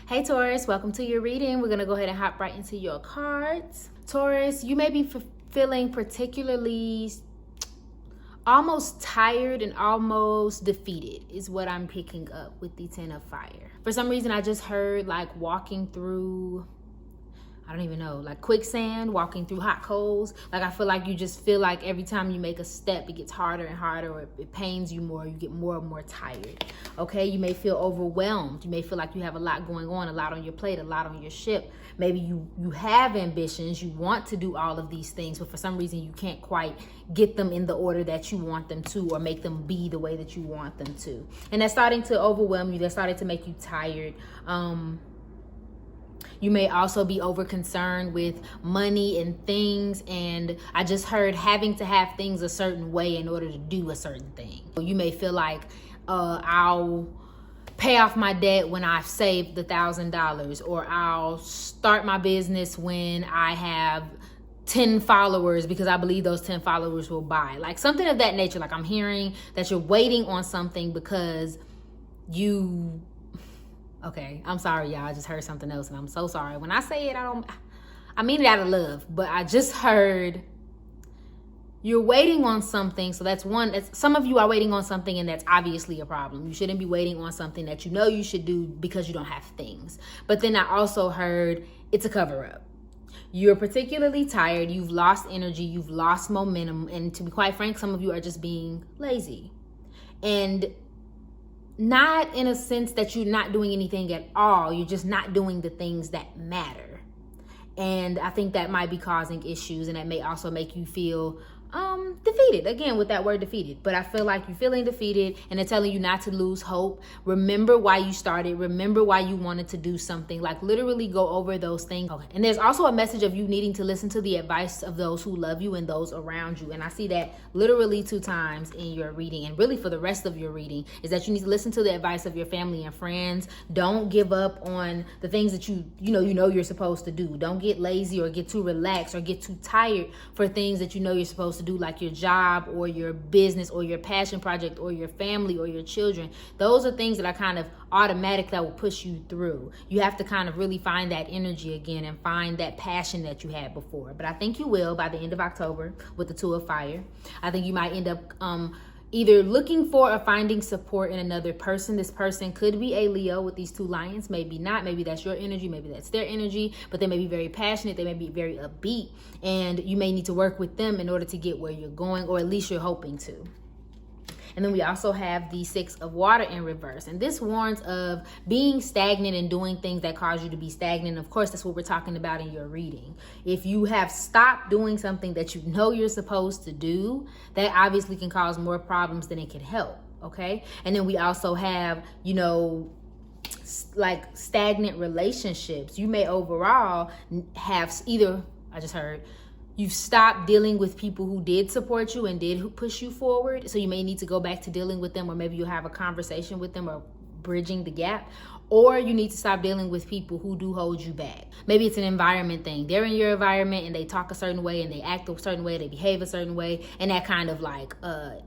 Hey Taurus, welcome to your reading. We're going to go ahead and hop right into your cards. Taurus, you may be feeling particularly almost tired and almost defeated is what I'm picking up with the Ten of Fire. For some reason, I just heard like walking through, I don't even know, like quicksand, walking through hot coals. Like I feel like you just feel like every time you make a step, it gets harder and harder, or it pains you more. You get more and more tired. Okay, you may feel overwhelmed. You may feel like you have a lot going on, a lot on your plate, a lot on your ship. Maybe you have ambitions. You want to do all of these things, but for some reason you can't quite get them in the order that you want them to, or make them be the way that you want them to. And that's starting to overwhelm you. That's starting to make you tired. You may also be over concerned with money and things. And I just heard having to have things a certain way in order to do a certain thing. You may feel like I'll pay off my debt when I've saved the $1,000, or I'll start my business when I have 10 followers because I believe those 10 followers will buy. Like something of that nature. Like I'm hearing that you're waiting on something because you... Okay, I'm sorry, y'all. I just heard something else, and I'm so sorry. When I say it, I mean it out of love, but I just heard you're waiting on something. So that's one. Some of you are waiting on something, and that's obviously a problem. You shouldn't be waiting on something that you know you should do because you don't have things. But then I also heard it's a cover-up. You're particularly tired. You've lost energy. You've lost momentum. And to be quite frank, some of you are just being lazy. And not in a sense that you're not doing anything at all. You're just not doing the things that matter. And I think that might be causing issues, and that may also make you feel defeated. Again, with that word defeated. But I feel like you're feeling defeated, and they're telling you not to lose hope. Remember why you started. Remember why you wanted to do something. Like literally go over those things. Okay. And there's also a message of you needing to listen to the advice of those who love you and those around you. And I see that literally 2 times in your reading, and really for the rest of your reading, is that you need to listen to the advice of your family and friends. Don't give up on the things that you know you're supposed to do. Don't get lazy or get too relaxed or get too tired for things that you know you're supposed to do, like your job or your business or your passion project or your family or your children. Those are things that are kind of automatic that will push you through. You have to kind of really find that energy again and find that passion that you had before. But I think you will by the end of October with the Two of Fire. I think you might end up either looking for or finding support in another person. This person could be a Leo with these 2 lions, maybe not. Maybe that's your energy, maybe that's their energy, but they may be very passionate, they may be very upbeat, and you may need to work with them in order to get where you're going, or at least you're hoping to. And then we also have the 6 of Water in reverse. And this warns of being stagnant and doing things that cause you to be stagnant. Of course, that's what we're talking about in your reading. If you have stopped doing something that you know you're supposed to do, that obviously can cause more problems than it can help. Okay. And then we also have, like stagnant relationships. You may overall have either, I just heard, you've stopped dealing with people who did support you and did push you forward. So you may need to go back to dealing with them, or maybe you'll have a conversation with them, or bridging the gap. Or you need to stop dealing with people who do hold you back. Maybe it's an environment thing. They're in your environment and they talk a certain way and they act a certain way, they behave a certain way. And that kind of like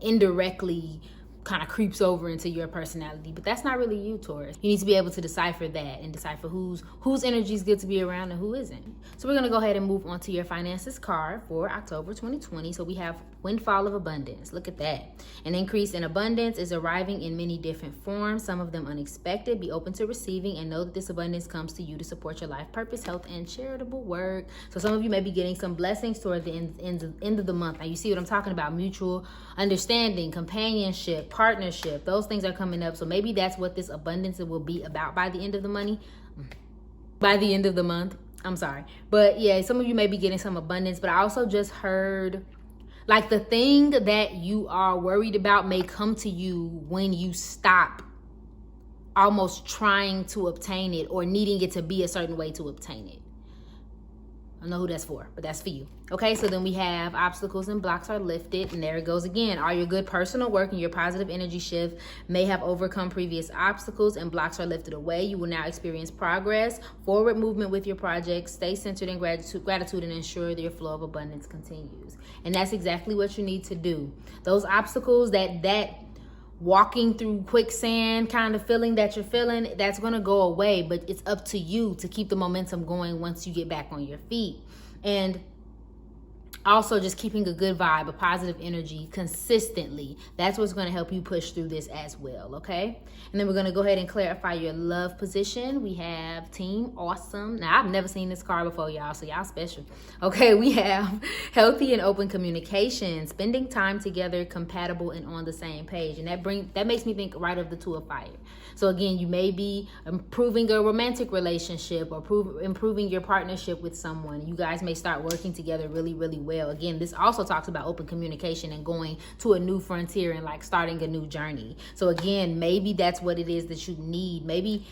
indirectly kind of creeps over into your personality. But that's not really you, Taurus. You need to be able to decipher that and decipher whose energy is good to be around and who isn't. So we're going to go ahead and move on to your finances card for October 2020. So we have Windfall of Abundance. Look at that. An increase in abundance is arriving in many different forms, some of them unexpected. Be open to receiving and know that this abundance comes to you to support your life purpose, health, and charitable work. So some of you may be getting some blessings toward the end of the month. Now you see what I'm talking about: mutual understanding, companionship, partnership. Those things are coming up. So maybe that's what this abundance will be about by the end of the month. I'm sorry. But yeah, some of you may be getting some abundance, but I also just heard like the thing that you are worried about may come to you when you stop almost trying to obtain it or needing it to be a certain way to obtain it. I don't know who that's for, but that's for you. Okay, so then we have obstacles and blocks are lifted, and there it goes again. All your good personal work and your positive energy shift may have overcome previous obstacles, and blocks are lifted away. You will now experience progress, forward movement with your projects. Stay centered in gratitude and ensure that your flow of abundance continues. And that's exactly what you need to do. Those obstacles that walking through quicksand kind of feeling that you're feeling, that's going to go away. But it's up to you to keep the momentum going once you get back on your feet. And also just keeping a good vibe, a positive energy consistently. That's what's going to help you push through this as well, okay? And then we're going to go ahead and clarify your love position. We have Team Awesome. Now, I've never seen this card before, y'all, so y'all special. Okay, we have healthy and open communication, spending time together, compatible and on the same page. And that makes me think right of the Two of Fire. So again, you may be improving a romantic relationship or improving your partnership with someone. You guys may start working together really, really well. Again, this also talks about open communication and going to a new frontier and like starting a new journey. So again, maybe that's what it is that you need. Maybe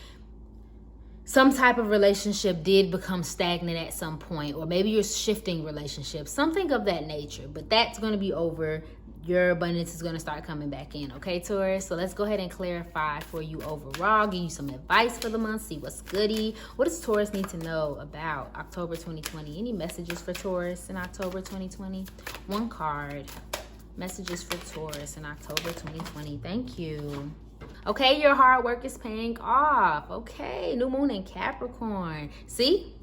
some type of relationship did become stagnant at some point, or maybe you're shifting relationships, something of that nature. But that's going to be over. Your abundance is going to start coming back in, okay, Taurus? So let's go ahead and clarify for you overall, give you some advice for the month, see what's goody. What does Taurus need to know about October 2020? Any messages for Taurus in October 2020? One card. Messages for Taurus in October 2020. Thank you. Okay, your hard work is paying off. Okay, new moon in Capricorn. See?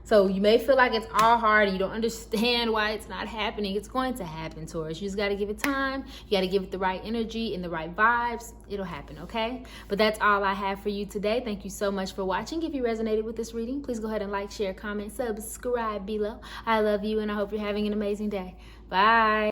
So you may feel like it's all hard and you don't understand why it's not happening. It's going to happen, Taurus. You just got to give it time. You got to give it the right energy and the right vibes. It'll happen, okay? But that's all I have for you today. Thank you so much for watching. If you resonated with this reading, please go ahead and like, share, comment, subscribe below. I love you and I hope you're having an amazing day. Bye.